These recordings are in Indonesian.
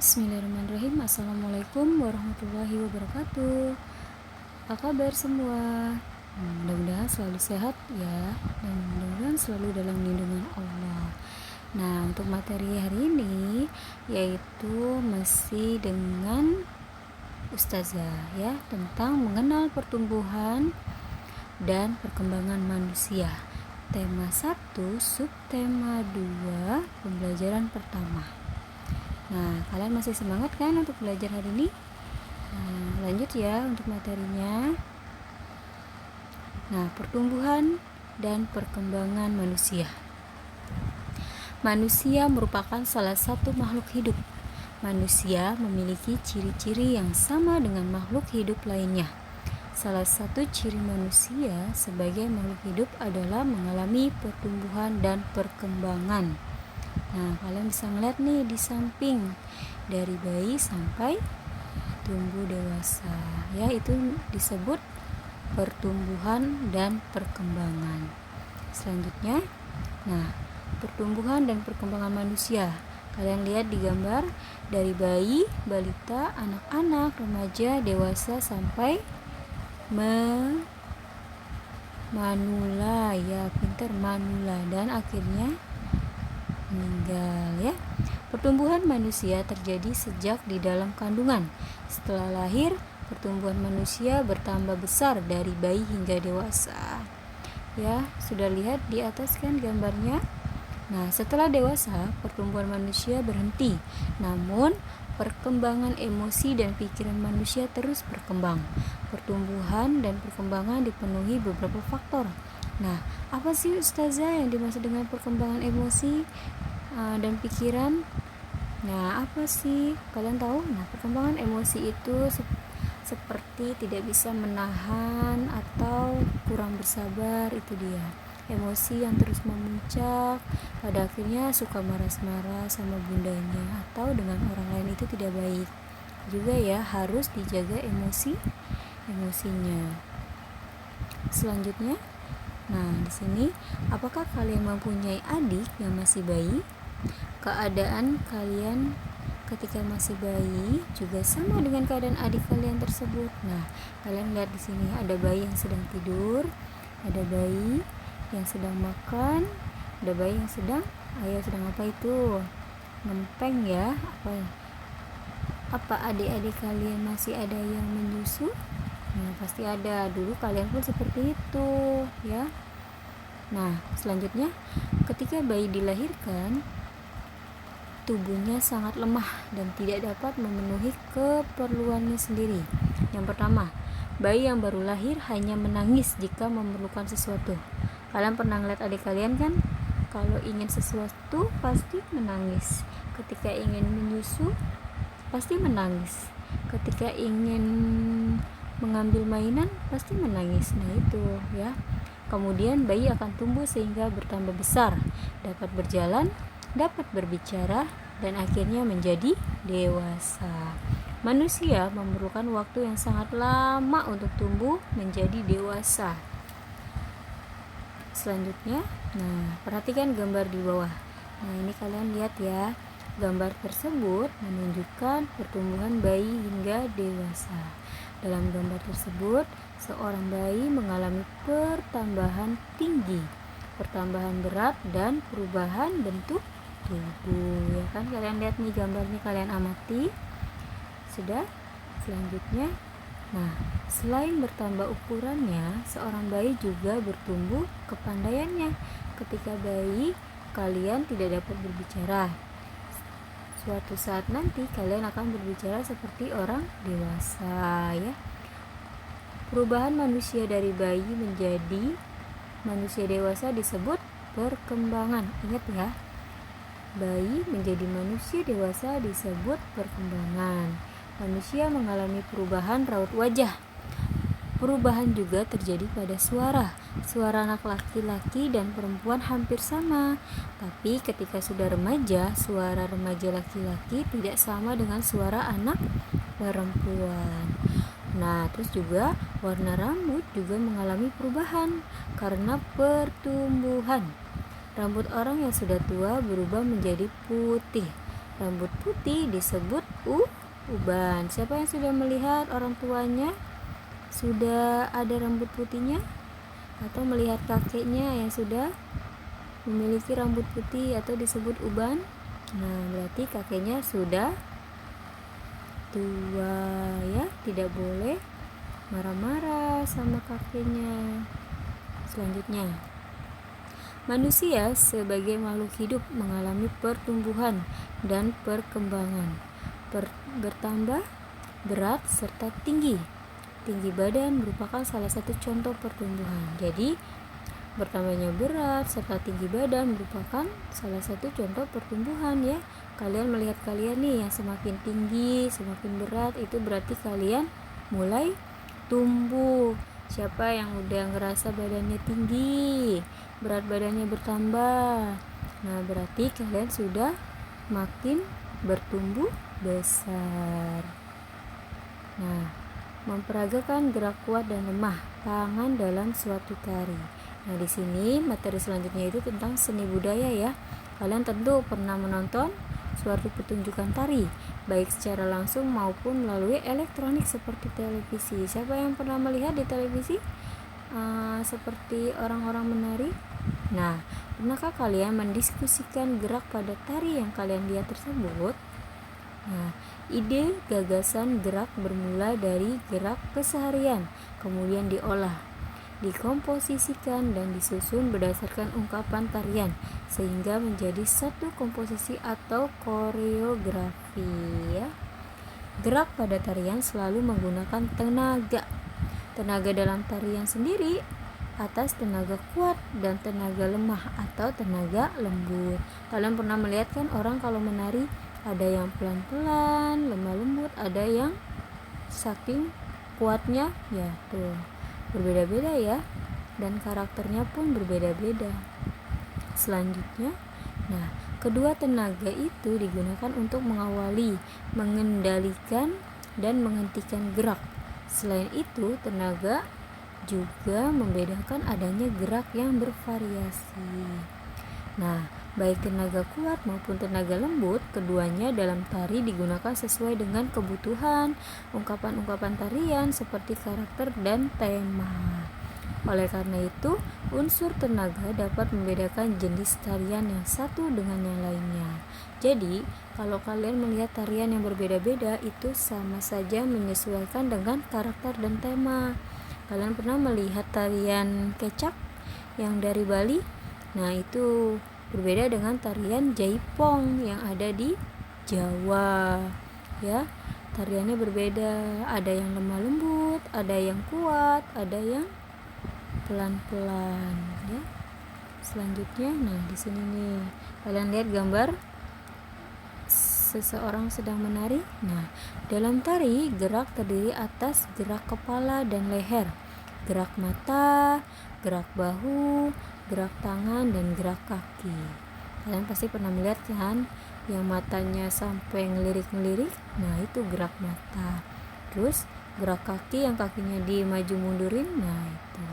Bismillahirrahmanirrahim. Assalamualaikum warahmatullahi wabarakatuh. Apa kabar semua? Mudah-mudahan selalu sehat ya, dan mudah-mudahan selalu dalam lindungan Allah. Nah, untuk materi hari ini yaitu masih dengan Ustazah ya, tentang mengenal pertumbuhan dan perkembangan manusia. Tema 1, subtema 2, pembelajaran pertama. Nah, kalian masih semangat kan untuk belajar hari ini? Nah, lanjut ya untuk materinya. Nah, pertumbuhan dan perkembangan manusia. Manusia merupakan salah satu makhluk hidup. Manusia memiliki ciri-ciri yang sama dengan makhluk hidup lainnya. Salah satu ciri manusia sebagai makhluk hidup adalah mengalami pertumbuhan dan perkembangan. Nah, kalian bisa ngeliat nih di samping, dari bayi sampai tumbuh dewasa ya, itu disebut pertumbuhan dan perkembangan. Selanjutnya, nah, pertumbuhan dan perkembangan manusia. Kalian lihat di gambar, dari bayi, balita, anak-anak, remaja, dewasa sampai manula ya, pinter, manula, dan akhirnya meninggal ya. Pertumbuhan manusia terjadi sejak di dalam kandungan. Setelah lahir, pertumbuhan manusia bertambah besar dari bayi hingga dewasa. Ya, sudah lihat di atas kan gambarnya? Nah, setelah dewasa, pertumbuhan manusia berhenti. Namun, perkembangan emosi dan pikiran manusia terus berkembang. Pertumbuhan dan perkembangan dipenuhi beberapa faktor. Nah, apa sih Ustazah yang dimaksud dengan perkembangan emosi dan pikiran? Nah, apa sih? Kalian tahu? Nah, perkembangan emosi itu seperti tidak bisa menahan atau kurang bersabar, itu dia. Emosi yang terus memuncak, pada akhirnya suka marah-marah sama bundanya atau dengan orang lain, itu tidak baik. Juga ya, harus dijaga emosinya. Selanjutnya, nah di sini, apakah kalian mempunyai adik yang masih bayi? Keadaan kalian ketika masih bayi juga sama dengan keadaan adik kalian tersebut. Nah, kalian lihat di sini ada bayi yang sedang tidur, ada bayi yang sedang makan, ada bayi yang sedang apa itu? Ngempeng ya. Apa adik-adik kalian masih ada yang menyusu? Nah, pasti ada. Dulu kalian pun seperti itu ya. Nah, selanjutnya, ketika bayi dilahirkan, tubuhnya sangat lemah dan tidak dapat memenuhi keperluannya sendiri. Yang pertama, bayi yang baru lahir hanya menangis jika memerlukan sesuatu. Kalian pernah ngeliat adik kalian kan? Kalau ingin sesuatu pasti menangis. Ketika ingin menyusu pasti menangis. Ketika ingin mengambil mainan pasti menangis. Nah, itu ya. Kemudian bayi akan tumbuh sehingga bertambah besar, dapat berjalan, dapat berbicara, dan akhirnya menjadi dewasa. Manusia memerlukan waktu yang sangat lama untuk tumbuh menjadi dewasa. Selanjutnya, nah, perhatikan gambar di bawah. Nah, ini kalian lihat ya. Gambar tersebut menunjukkan pertumbuhan bayi hingga dewasa. Dalam gambar tersebut, seorang bayi mengalami pertambahan tinggi, pertambahan berat, dan perubahan bentuk tubuh ya kan. Kalian lihat nih gambarnya, kalian amati. Sudah? Selanjutnya, nah, selain bertambah ukurannya, seorang bayi juga bertumbuh kepandaiannya. Ketika bayi kalian tidak dapat berbicara, suatu saat nanti kalian akan berbicara seperti orang dewasa ya. Perubahan manusia dari bayi menjadi manusia dewasa disebut perkembangan. Ingat ya, bayi menjadi manusia dewasa disebut perkembangan. Manusia mengalami perubahan raut wajah. Perubahan juga terjadi pada suara. Suara anak laki-laki dan perempuan hampir sama. Tapi ketika sudah remaja, suara remaja laki-laki tidak sama dengan suara anak perempuan. Nah, terus juga warna rambut juga mengalami perubahan karena pertumbuhan. Rambut orang yang sudah tua berubah menjadi putih. Rambut putih disebut uban. Siapa yang sudah melihat orang tuanya sudah ada rambut putihnya? Atau melihat kakeknya yang sudah memiliki rambut putih atau disebut uban? Nah, berarti kakeknya sudah tua ya, tidak boleh marah-marah sama kakeknya. Selanjutnya, manusia sebagai makhluk hidup mengalami pertumbuhan dan perkembangan, bertambah berat serta tinggi. Tinggi badan merupakan salah satu contoh pertumbuhan. Jadi, bertambahnya berat serta tinggi badan merupakan salah satu contoh pertumbuhan ya. Kalian melihat kalian nih yang semakin tinggi, semakin berat, itu berarti kalian mulai tumbuh. Siapa yang udah ngerasa badannya tinggi, berat badannya bertambah, nah berarti kalian sudah makin bertumbuh besar. Nah, memperagakan gerak kuat dan lemah tangan dalam suatu tari. Nah, di sini materi selanjutnya itu tentang seni budaya ya. Kalian tentu pernah menonton suatu pertunjukan tari, baik secara langsung maupun melalui elektronik seperti televisi. Siapa yang pernah melihat di televisi seperti orang-orang menari? Nah, pernahkah kalian mendiskusikan gerak pada tari yang kalian lihat tersebut? Nah, ide gagasan gerak bermula dari gerak keseharian, kemudian diolah, dikomposisikan dan disusun berdasarkan ungkapan tarian sehingga menjadi satu komposisi atau koreografi ya. Gerak pada tarian selalu menggunakan tenaga dalam tarian sendiri atas tenaga kuat dan tenaga lemah atau tenaga lembut. Kalian pernah melihat kan orang kalau menari ada yang pelan-pelan, lemah lembut, ada yang saking kuatnya ya tuh berbeda-beda ya, dan karakternya pun berbeda-beda. Selanjutnya, nah, kedua tenaga itu digunakan untuk mengawali, mengendalikan, dan menghentikan gerak. Selain itu, tenaga juga membedakan adanya gerak yang bervariasi. Nah, baik tenaga kuat maupun tenaga lembut, keduanya dalam tari digunakan sesuai dengan kebutuhan ungkapan-ungkapan tarian seperti karakter dan tema. Oleh karena itu, unsur tenaga dapat membedakan jenis tarian yang satu dengan yang lainnya. Jadi, kalau kalian melihat tarian yang berbeda-beda, itu sama saja menyesuaikan dengan karakter dan tema. Kalian pernah melihat tarian kecak yang dari Bali? Nah, itu berbeda dengan tarian jaipong yang ada di Jawa ya. Tariannya berbeda, ada yang lemah lembut, ada yang kuat, ada yang pelan-pelan ya. Selanjutnya, nah di sini nih kalian lihat gambar seseorang sedang menari. Nah, dalam tari gerak terdiri atas gerak kepala dan leher, gerak mata, gerak bahu, gerak tangan, dan gerak kaki. Kalian pasti pernah melihat kan yang matanya sampai ngelirik-ngelirik? Nah, itu gerak mata. Terus gerak kaki yang kakinya dimaju mundurin, nah itu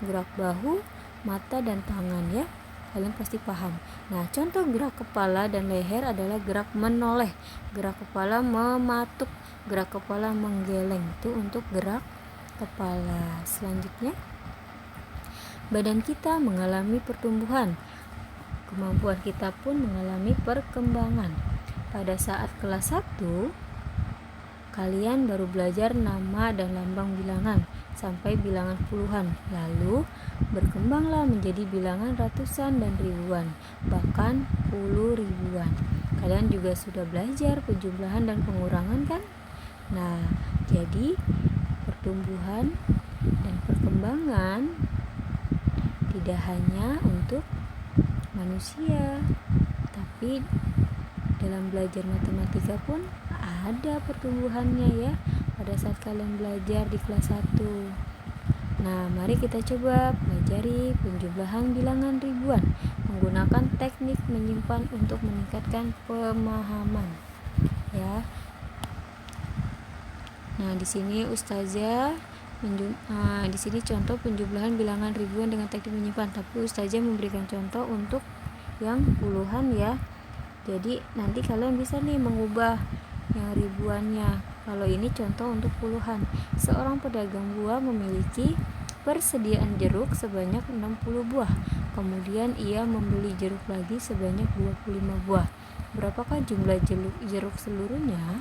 gerak bahu, mata, dan tangan ya. Kalian pasti paham. Nah, contoh gerak kepala dan leher adalah gerak menoleh, gerak kepala mematuk, gerak kepala menggeleng. Itu untuk gerak kepala. Selanjutnya, badan kita mengalami pertumbuhan, kemampuan kita pun mengalami perkembangan. Pada saat kelas 1, kalian baru belajar nama dan lambang bilangan sampai bilangan puluhan, lalu berkembanglah menjadi bilangan ratusan dan ribuan, bahkan puluh ribuan. Kalian juga sudah belajar penjumlahan dan pengurangan kan? Nah, jadi pertumbuhan dan perkembangan tidak hanya untuk manusia, tapi dalam belajar matematika pun ada pertumbuhannya ya pada saat kalian belajar di kelas 1. Nah, mari kita coba pelajari penjumlahan bilangan ribuan menggunakan teknik menyimpan untuk meningkatkan pemahaman ya. Nah, di sini Ustazah di sini contoh penjumlahan bilangan ribuan dengan teknik menyimpan, tapi Ustazah memberikan contoh untuk yang puluhan ya. Jadi nanti kalian bisa nih mengubah yang ribuannya. Kalau ini contoh untuk puluhan. Seorang pedagang buah memiliki persediaan jeruk sebanyak 60 buah. Kemudian ia membeli jeruk lagi sebanyak 25 buah. Berapakah jumlah jeruk seluruhnya?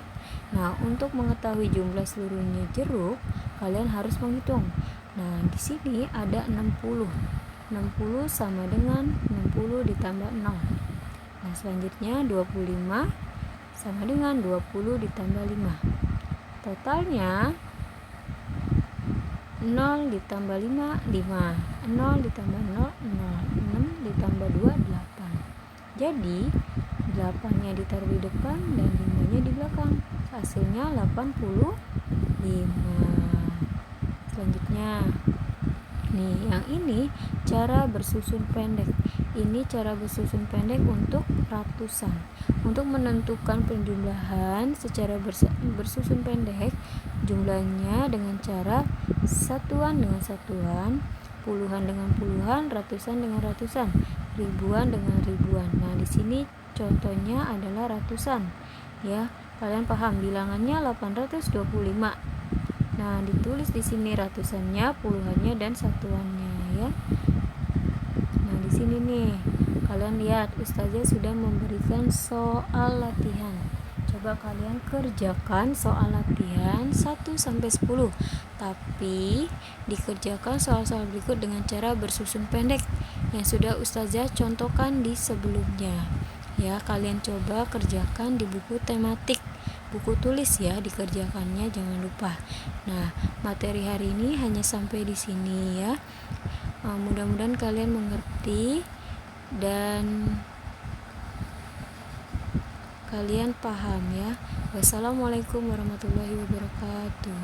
Nah, untuk mengetahui jumlah seluruhnya jeruk, kalian harus menghitung. Nah, di sini ada 60. 60 sama dengan 60 ditambah 0. Nah, selanjutnya 25 sama dengan 20 ditambah 5. Totalnya 0 ditambah 5, 5. 0 ditambah 0, 0. 6 ditambah 2, 8. Jadi 8-nya ditaruh di depan dan 5-nya di belakang. Hasilnya 85. Selanjutnya nih, yang ini cara bersusun pendek. Ini cara bersusun pendek untuk ratusan. Untuk menentukan penjumlahan secara bersusun pendek, jumlahnya dengan cara satuan dengan satuan, puluhan dengan puluhan, ratusan dengan ratusan, ribuan dengan ribuan. Nah, di sini contohnya adalah ratusan. Ya, kalian paham bilangannya 825. Nah, ditulis di sini ratusannya, puluhannya, dan satuannya ya. Nah, di sini nih, kalian lihat Ustazah sudah memberikan soal latihan. Coba kalian kerjakan soal latihan 1 sampai 10. Tapi dikerjakan soal-soal berikut dengan cara bersusun pendek yang sudah Ustazah contohkan di sebelumnya. Ya, kalian coba kerjakan di buku tematik. Buku tulis ya, dikerjakannya jangan lupa. Nah, materi hari ini hanya sampai di sini ya. Mudah-mudahan kalian mengerti dan kalian paham ya. Wassalamualaikum warahmatullahi wabarakatuh.